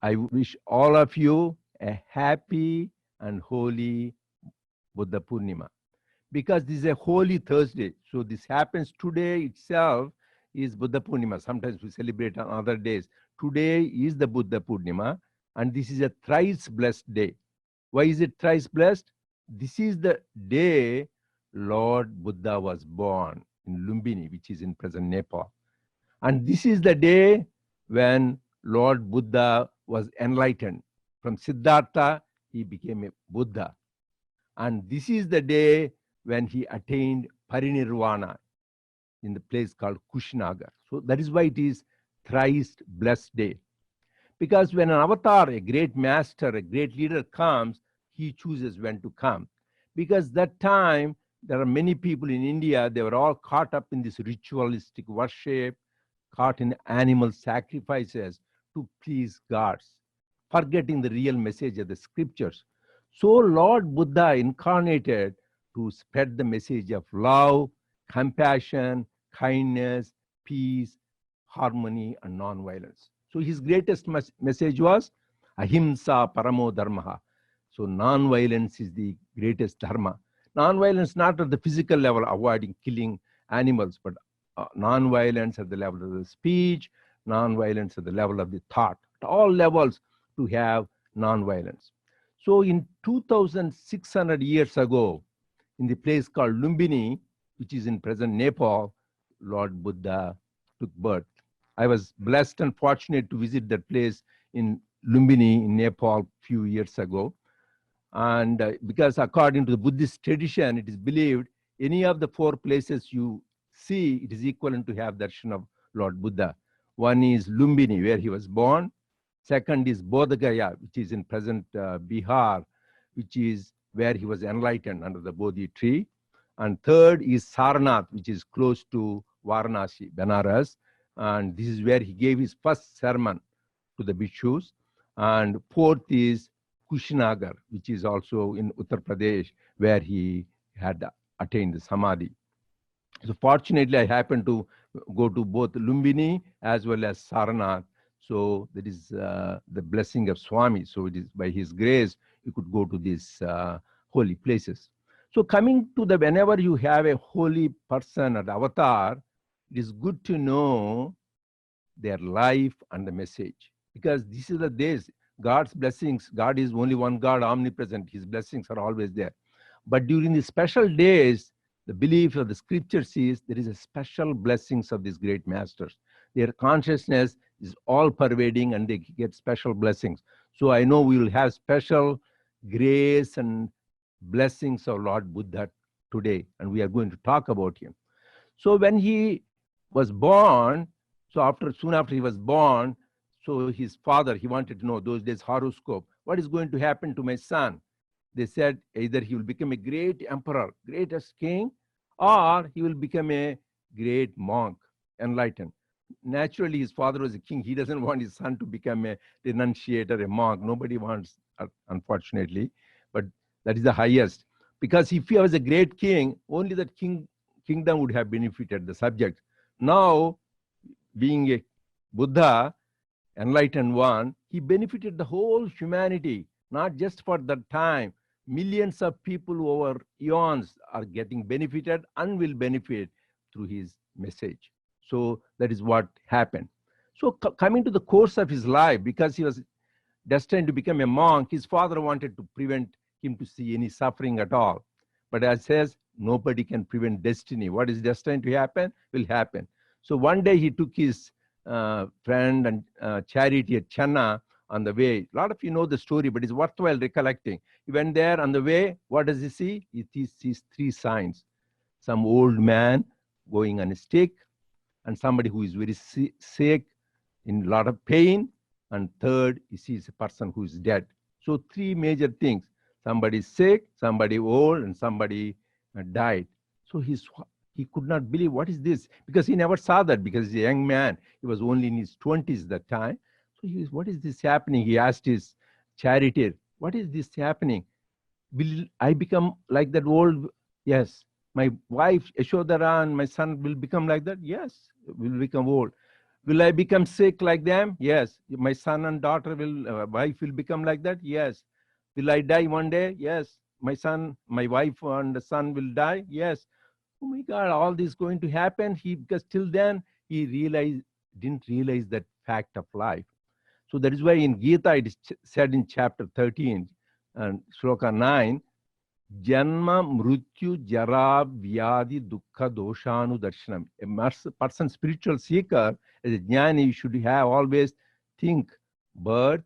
I wish all of you a happy and holy Buddha Purnima, because this is a holy Thursday. So this happens today itself is Buddha Purnima. Sometimes we celebrate on other days. Today is the Buddha Purnima, and this is a thrice blessed day. Why is it thrice blessed? This is the day Lord Buddha was born in Lumbini, which is in present Nepal. And this is the day when Lord Buddha was enlightened. From Siddhartha, he became a Buddha. And this is the day when he attained parinirvana in the place called Kushinagar. So that is why it is thrice blessed day. Because when an avatar, a great master, a great leader comes, he chooses when to come. Because that time, there are many people in India, they were all caught up in this ritualistic worship, caught in animal sacrifices to please gods, forgetting the real message of the scriptures. So Lord Buddha incarnated to spread the message of love, compassion, kindness, peace, harmony, and non-violence. So his greatest message was ahimsa paramo dharma. So non-violence is the greatest dharma. Non-violence not at the physical level, avoiding killing animals, but non-violence at the level of the speech, non-violence at the level of the thought. At all levels to have non-violence. So in 2,600 years ago, in the place called Lumbini, which is in present Nepal, Lord Buddha took birth. I was blessed and fortunate to visit that place in Lumbini in Nepal few years ago. And because according to the Buddhist tradition, it is believed any of the four places you see, it is equivalent to have darshan of Lord Buddha. One is Lumbini, where he was born. Second is Bodh Gaya, which is in present Bihar, which is where he was enlightened under the Bodhi tree. And third is Sarnath, which is close to Varanasi, Benares. And this is where he gave his first sermon to the bhikshus. And fourth is Kushinagar, which is also in Uttar Pradesh, where he had attained the Samadhi. So fortunately, I happened to go to both Lumbini as well as Sarnath. So that is the blessing of Swami. So it is by his grace, you could go to these holy places. So coming to the, whenever you have a holy person or avatar, it is good to know their life and the message. Because this is the days, God's blessings, God is only one God, omnipresent. His blessings are always there. But during the special days, the belief of the scriptures is there is a special blessings of these great masters. Their consciousness is all pervading and they get special blessings. So I know we will have special grace and blessings of Lord Buddha today, and we are going to talk about him. So when he was born, soon after he was born, so his father, he wanted to know those days horoscope, what is going to happen to my son? They said either he will become a great emperor, greatest king, or he will become a great monk, enlightened. Naturally, his father was a king. He doesn't want his son to become a renunciator, a monk. Nobody wants, unfortunately, but that is the highest. Because if he was a great king, only that kingdom would have benefited the subject. Now, being a Buddha, enlightened one, he benefited the whole humanity, not just for that time. Millions of people over eons are getting benefited and will benefit through his message. So that is what happened. So coming to the course of his life, because he was destined to become a monk, his father wanted to prevent him to see any suffering at all. But as says, nobody can prevent destiny. What is destined to happen will happen. So one day he took his friend and charioteer Channa on the way. A lot of you know the story, but it's worthwhile recollecting. He went there on the way. What does he see? He sees three signs. Some old man going on a stick, and somebody who is very sick, in a lot of pain, and third, he sees a person who is dead. So three major things. Somebody sick, somebody old, and somebody died. So he could not believe, what is this? Because he never saw that, because he's a young man. He was only in his 20s that time. So he was, what is this happening? He asked his charioteer, what is this happening? Will I become like that old? Yes. My wife, Yashodhara, and my son will become like that? Yes, will become old. Will I become sick like them? Yes. My son and daughter wife will become like that? Yes. Will I die one day? Yes. My wife and the son will die? Yes. Oh my God, all this going to happen. Because till then he didn't realize that fact of life. So that is why in Gita it is said in chapter 13 and Shloka 9, Janma, Mrityu, Jara, Vyadi, Dukkha, Doshanu, Darshanam. A person, spiritual seeker, as a jnani, you should have always think birth,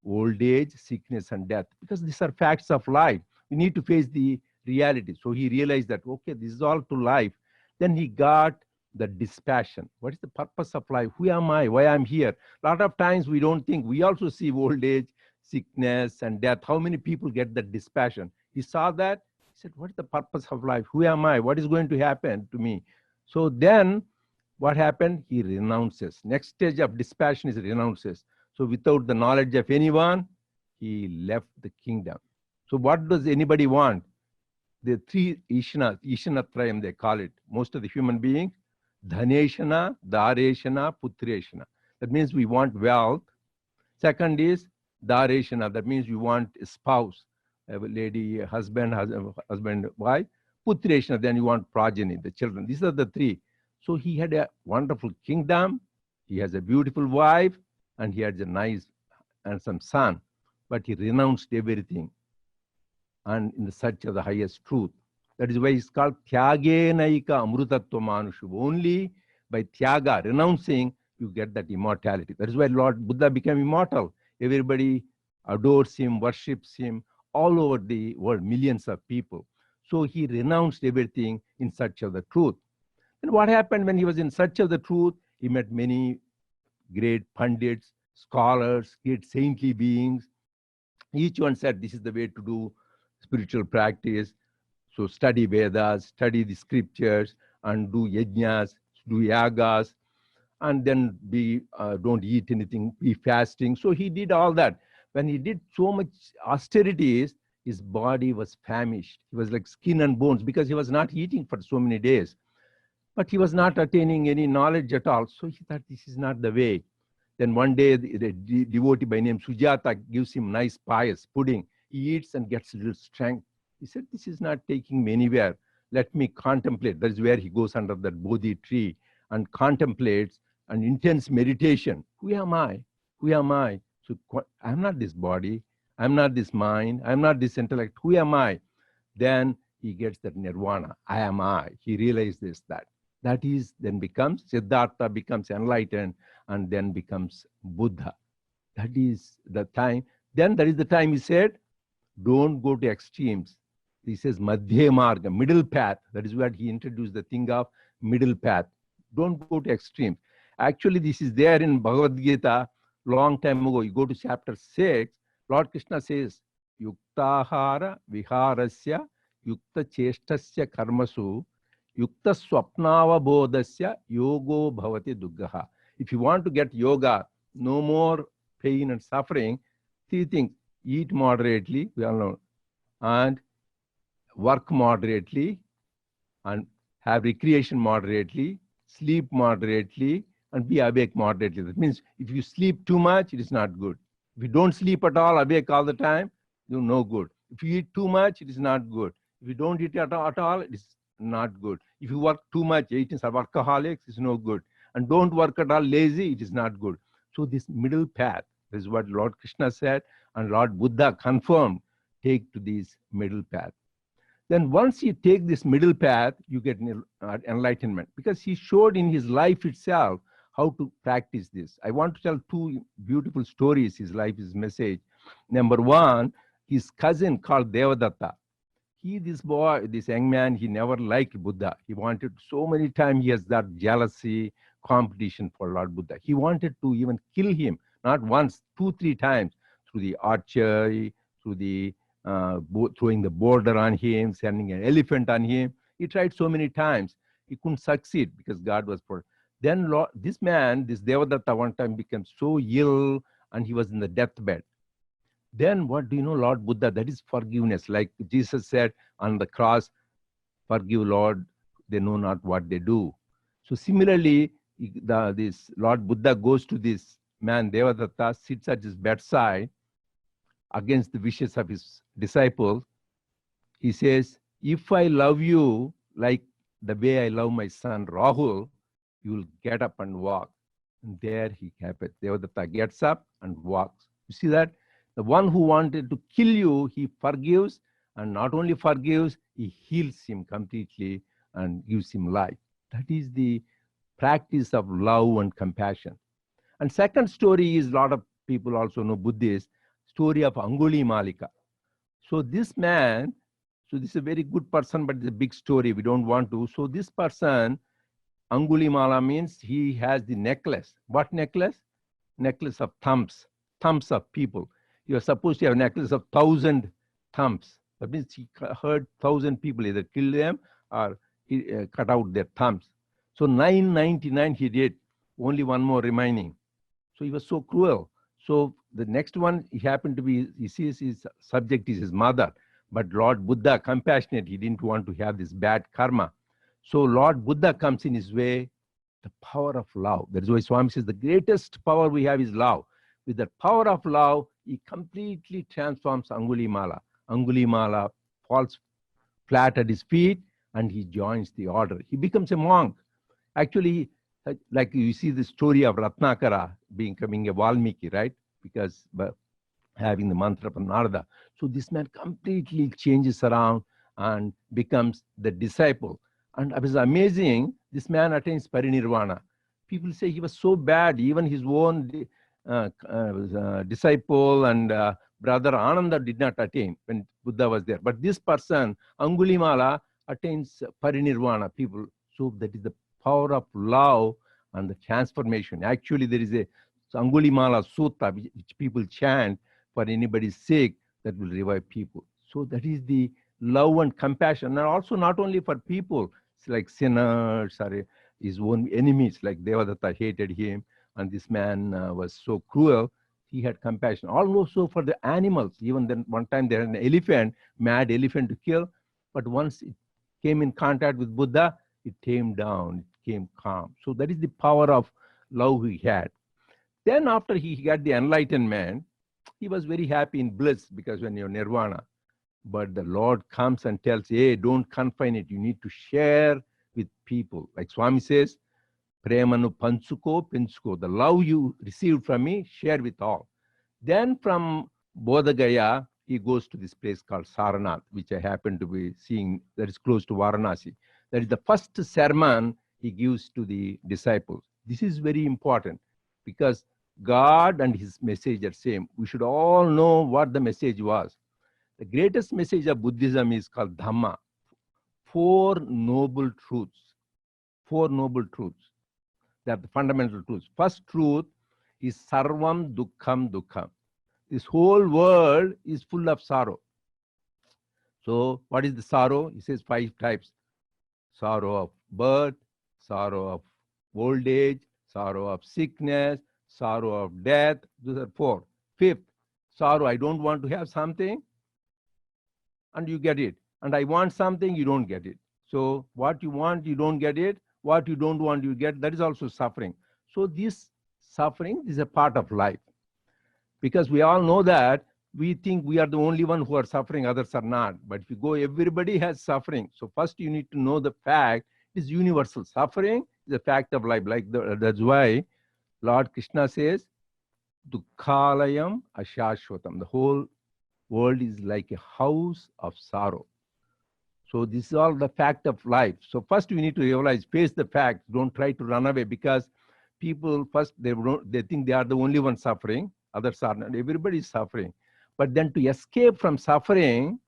old age, sickness, and death. Because these are facts of life. We need to face the reality. So he realized that, okay, this is all to life. Then he got the dispassion. What is the purpose of life? Who am I? Why I'm here? A lot of times we don't think. We also see old age, sickness, and death. How many people get that dispassion? He saw that. He said, what is the purpose of life? Who am I? What is going to happen to me? So then what happened? He renounces. Next stage of dispassion is renounces. So without the knowledge of anyone, he left the kingdom. So what does anybody want? The three Ishanatrayam, they call it. Most of the human beings, Dhaneshana, Dareshana, Putreshana. That means we want wealth. Second is Dareshana. That means we want a spouse, a lady, a husband, wife. Putreshana, then you want progeny, the children. These are the three. So he had a wonderful kingdom. He has a beautiful wife, and he has a nice and some son. But he renounced everything and in the search of the highest truth. That is why it's called Tyage Naika Amrutatva Manushu. Only by Tyaga, renouncing, you get that immortality. That is why Lord Buddha became immortal. Everybody adores him, worships him all over the world, millions of people. So he renounced everything in search of the truth. And what happened when he was in search of the truth? He met many great pundits, scholars, great saintly beings. Each one said, this is the way to do spiritual practice. So study Vedas, study the scriptures, and do yajnas, do yagas, and then don't eat anything, be fasting. So he did all that. When he did so much austerities, his body was famished. He was like skin and bones because he was not eating for so many days. But he was not attaining any knowledge at all. So he thought this is not the way. Then one day, the devotee by name Sujata gives him nice pious pudding. He eats and gets a little strength. He said, this is not taking me anywhere. Let me contemplate. That is where he goes under that Bodhi tree and contemplates an intense meditation. Who am I? Who am I? So I'm not this body. I'm not this mind. I'm not this intellect. Who am I? Then he gets that nirvana. I am I. He realizes that. That is, then becomes, Siddhartha becomes enlightened and then becomes Buddha. That is the time. Then that is the time he said, don't go to extremes. He says, Madhya Marga, middle path. That is what he introduced the thing of middle path. Don't go to extremes. Actually, this is there in Bhagavad Gita long time ago. You go to chapter 6, Lord Krishna says, Yuktahara viharasya yukta cheshtasya karmasu yukta swapnava bodhasya yogo bhavati duggaha. If you want to get yoga, no more pain and suffering, three things: eat moderately, we all know, and work moderately, and have recreation moderately, sleep moderately, and be awake moderately. That means if you sleep too much, it is not good. If you don't sleep at all, awake all the time, you're no good. If you eat too much, it is not good. If you don't eat at all, it is not good. If you work too much, eating workaholics, is no good. And don't work at all, lazy, it is not good. So this middle path, this is what Lord Krishna said, and Lord Buddha confirmed, take to this middle path. Then once you take this middle path, you get enlightenment, because he showed in his life itself how to practice this. I want to tell two beautiful stories, his life, his message. Number one, his cousin called Devadatta. This young man, he never liked Buddha. He wanted so many times, he has that jealousy, competition for Lord Buddha. He wanted to even kill him, not once, 2-3 times, through the archery, through the throwing the boulder on him, sending an elephant on him. He tried so many times. He couldn't succeed because God was for. Then this Devadatta, one time became so ill and he was in the deathbed. Then what do you know, Lord Buddha? That is forgiveness. Like Jesus said on the cross, forgive, Lord, they know not what they do. So similarly, This Lord Buddha goes to this man, Devadatta, sits at his bedside against the wishes of his disciple. He says, if I love you like the way I love my son Rahul, you will get up and walk. And there he happens. Devadatta gets up and walks. You see that? The one who wanted to kill you, he forgives, and not only forgives, he heals him completely and gives him life. That is the practice of love and compassion. And second story is, a lot of people also know Buddhist story of Anguli Malika. So this man, so this is a very good person, but it's a big story. We don't want to. So this person, Angulimala, means he has the necklace. What necklace? Necklace of thumbs of people. You are supposed to have a necklace of 1,000 thumbs. That means he heard 1,000 people, either kill them or he, cut out their thumbs. So 999 he did, only one more remaining. So he was so cruel. So the next one, he happened to be, he sees his subject is his mother. But Lord Buddha, compassionate, he didn't want to have this bad karma. So Lord Buddha comes in his way, the power of love. That is why Swami says the greatest power we have is love. With the power of love, he completely transforms Angulimala. Angulimala falls flat at his feet and he joins the order. He becomes a monk. Actually, like you see the story of Ratnakara becoming a Valmiki, right? Because having the mantra from Narada. So this man completely changes around and becomes the disciple. And it was amazing, this man attains parinirvana. People say he was so bad, even his own disciple and brother Ananda did not attain when Buddha was there. But this person, Angulimala, attains parinirvana, people. So that is the power of love and the transformation. Actually, there is a Angulimala Sutta which people chant for anybody sick that will revive people. So that is the love and compassion. And also not only for people, it's like sinners or his own enemies, like Devadatta hated him, and this man was so cruel. He had compassion. Also for the animals. Even then, one time there had an elephant, mad elephant to kill, but once it came in contact with Buddha, it tamed down, it came calm. So that is the power of love he had. Then after he got the enlightenment, he was very happy in bliss, because when you're nirvana, but the Lord comes and tells, hey, don't confine it. You need to share with people. Like Swami says, Premanu Pansuko Pinsuko. The love you received from me, share with all. Then from Bodh Gaya, he goes to this place called Saranath, which I happen to be seeing that is close to Varanasi. That is the first sermon he gives to the disciples. This is very important because God and his message are same. We should all know what the message was. The greatest message of Buddhism is called Dhamma. Four noble truths. Four noble truths. They are the fundamental truths. First truth is Sarvam Dukkham Dukkham. This whole world is full of sorrow. So what is the sorrow? He says 5 types. Sorrow of birth, sorrow of old age, sorrow of sickness, sorrow of death. Those are 4. 5th, sorrow, I don't want to have something, and you get it. And I want something, you don't get it. So what you want, you don't get it. What you don't want, you get. That is also suffering. So this suffering is a part of life. Because we all know that we think we are the only one who are suffering, others are not. But if you go, everybody has suffering. So first you need to know the fact is universal. Suffering is a fact of life. That's why Lord Krishna says, Dukkhalayam Ashashvatam. The whole world is like a house of sorrow. So this is all the fact of life. So first we need to realize, face the fact. Don't try to run away, because people first, they think they are the only one suffering. Others are not. Everybody is suffering. But then to escape from suffering,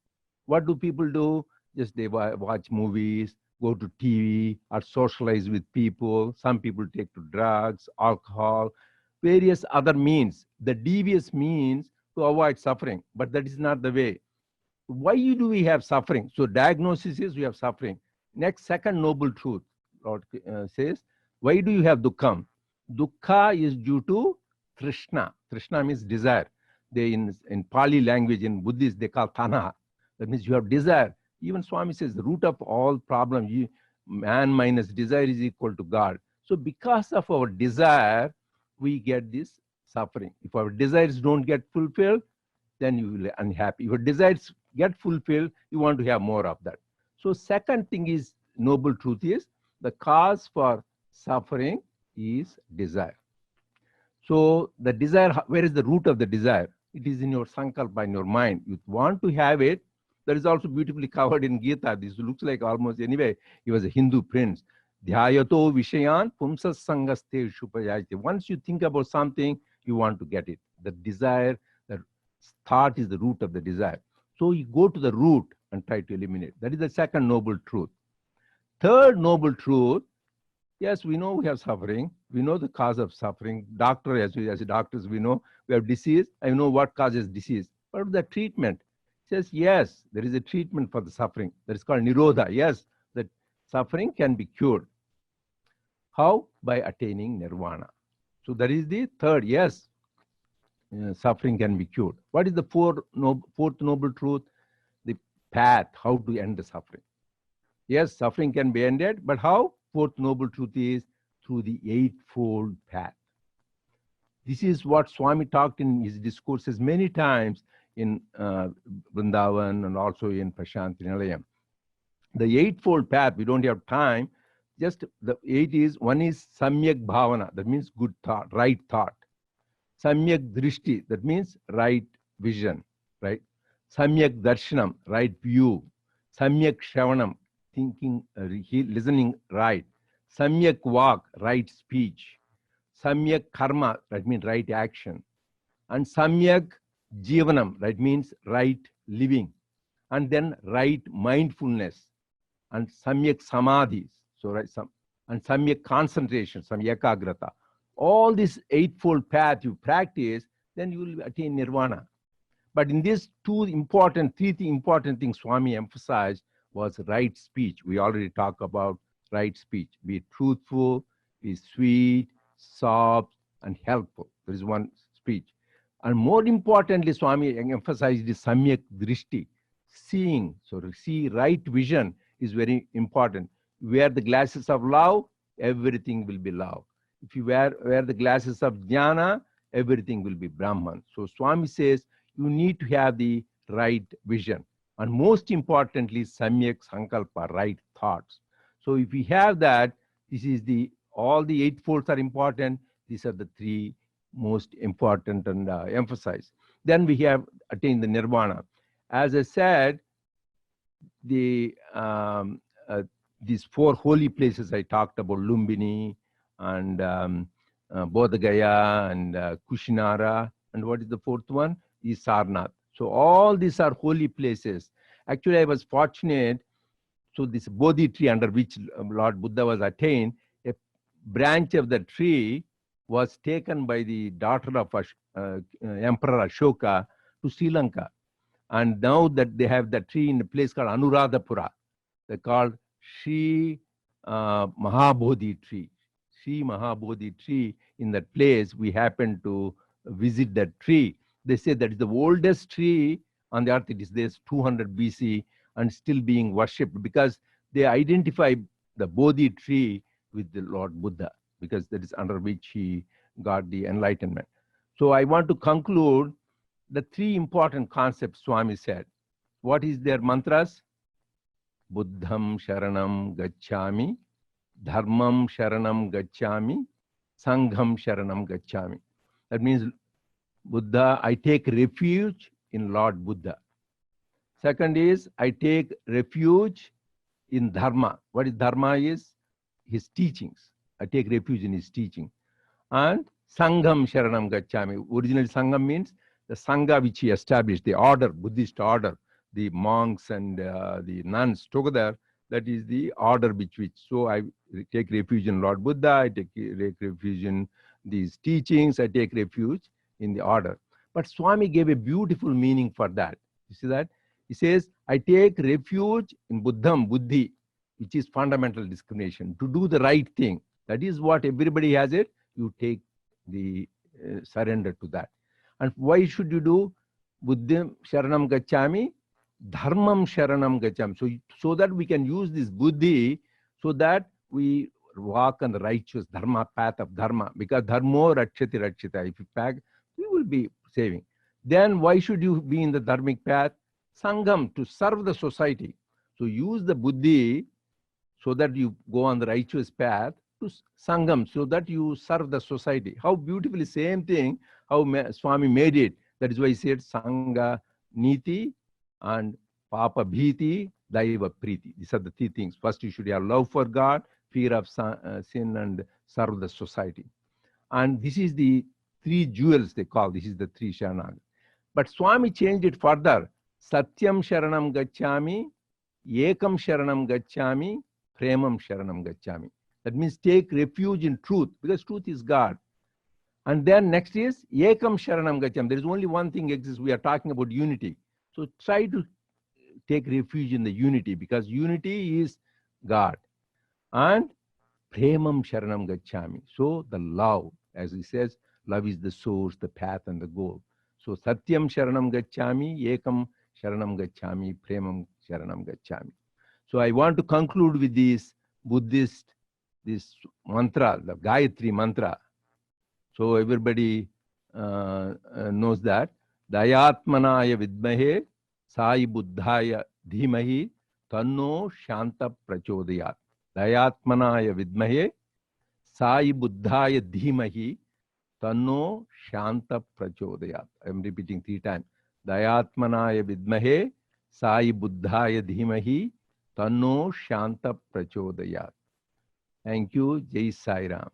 what do people do? Just they watch movies, go to TV, or socialize with people. Some people take to drugs, alcohol, various other means, the devious means to avoid suffering. But that is not the way. Why do we have suffering? So diagnosis is we have suffering. Next, second noble truth, Lord says, why do you have dukkham? Dukkha is due to trishna. Trishna means desire. They in Pali language, in Buddhist, they call tanaha. That means you have desire. Even Swami says the root of all problems, man minus desire is equal to God. So because of our desire, we get this suffering. If our desires don't get fulfilled, then you will be unhappy. If your desires get fulfilled, you want to have more of that. So second thing is, noble truth is, the cause for suffering is desire. So the desire, where is the root of the desire? It is in your sankalpa, in your mind. You want to have it. That is also beautifully covered in Gita. This looks like almost, anyway, he was a Hindu prince. Dhyayato vishayan pumsas sangaste shupayate. Once you think about something, you want to get it. The desire, the thought is the root of the desire. So you go to the root and try to eliminate. That is the second noble truth. Third noble truth, yes, we know we have suffering. We know the cause of suffering. Doctor, as doctors, we know we have disease. I know what causes disease. What is the treatment? He says, yes, there is a treatment for the suffering. That is called nirodha. Yes, the suffering can be cured. How? By attaining nirvana. So that is the third. Yes, suffering can be cured. What is the fourth noble truth? The path, how to end the suffering. Yes, suffering can be ended, but how? Fourth noble truth is through the Eightfold Path. This is what Swami talked in his discourses many times in Vrindavan and also in Prashanti Nilayam. The Eightfold Path, we don't have time. Just the eight is, one is Samyak Bhavana, that means good thought, right thought. Samyak Drishti, that means right vision, right? Samyak Darshanam, right view. Samyak Shravanam, thinking, listening right. Samyak Vak, right speech. Samyak Karma, that means right action. And Samyak Jivanam, that means right living. And then right mindfulness. And Samyak Samadhi, so right, and Samyak concentration, Samyak Ekagrata. All this Eightfold Path you practice, then you will attain nirvana. But in these three important things Swami emphasized was right speech. We already talked about right speech. Be truthful, be sweet, soft, and helpful. There is one speech. And more importantly, Swami emphasized the Samyak Drishti, seeing. So to see right vision is very important. Wear the glasses of love, everything will be love. If you wear the glasses of jnana, everything will be Brahman. So Swami says you need to have the right vision. And most importantly, Samyak Sankalpa, right thoughts. So if we have that, this is all the eightfolds are important. These are the three most important and emphasized. Then we have attained the nirvana. As I said, these four holy places I talked about, Lumbini and Bodh Gaya and Kushinara, and what is the fourth one? Is Sarnath. So all these are holy places. Actually, I was fortunate. So this Bodhi tree under which Lord Buddha was attained, a branch of the tree was taken by the daughter of Emperor Ashoka to Sri Lanka. And now that they have the tree in a place called Anuradhapura, they called Sri Mahabodhi tree. Sri Mahabodhi tree, in that place, we happened to visit that tree. They say that is the oldest tree on the earth. It is there 200 BC and still being worshipped because they identify the Bodhi tree with the Lord Buddha, because that is under which he got the enlightenment. So I want to conclude the three important concepts Swami said. What is their mantras? Buddham Sharanam Gacchami, Dharmam Sharanam Gacchami, Sangham Sharanam Gacchami. That means, Buddha, I take refuge in Lord Buddha. Second is, I take refuge in Dharma. What is Dharma is? His teachings. I take refuge in his teaching. And Sangham Sharanam Gacchami. Originally, Sangham means the Sangha which he established, the order, Buddhist order, the monks and the nuns together. That is the order which. So I take refuge in Lord Buddha, I take refuge in these teachings, I take refuge in the order. But Swami gave a beautiful meaning for that. You see that? He says, I take refuge in Buddham, Buddhi, which is fundamental discrimination, to do the right thing. That is what everybody has it. You take the surrender to that. And why should you do Buddham Sharanam Gacchami, Dharmam Sharanam Gacchami? So that we can use this Buddhi so that we walk on the righteous dharma, path of dharma, because dharmo rakshati rakshita. If you pack, you will be saving. Then why should you be in the dharmic path? Sangam, to serve the society. So use the buddhi so that you go on the righteous path, to sangam, so that you serve the society. How beautifully, same thing, how Swami made it. That is why he said sangha niti and papa bhiti, daiva priti. These are the three things. First, you should have love for God, fear of sin, and serve the society. And this is the three jewels they call. This is the three Sharanag. But Swami changed it further. Satyam Sharanam Gacchami, Ekam Sharanam Gacchami, Premam Sharanam Gacchami. That means take refuge in truth, because truth is God. And then next is Ekam Sharanam Gacchami. There is only one thing exists. We are talking about unity. So try to take refuge in the unity, because unity is God. And Premam Sharanam Gacchami. So the love, as he says, love is the source, the path, and the goal. So Satyam Sharanam Gacchami, Ekam Sharanam Gacchami, Premam Sharanam Gacchami. So I want to conclude with this Buddhist, this mantra, the Gayatri mantra. So everybody knows that. Dayatmanaya vidmahe, Sai Buddhaya dhimahi, Tanno Shanta Prachodayat. Dayatmanaya vidmahe, Sai Buddhaya dhimahi, Tanno Shanta Prachodayat. I am repeating 3 times. Dayatmanaya vidmahe, Sai Buddhaya dhimahi, Tanno Shanta Prachodayat. Thank you. Jai Sai Ram.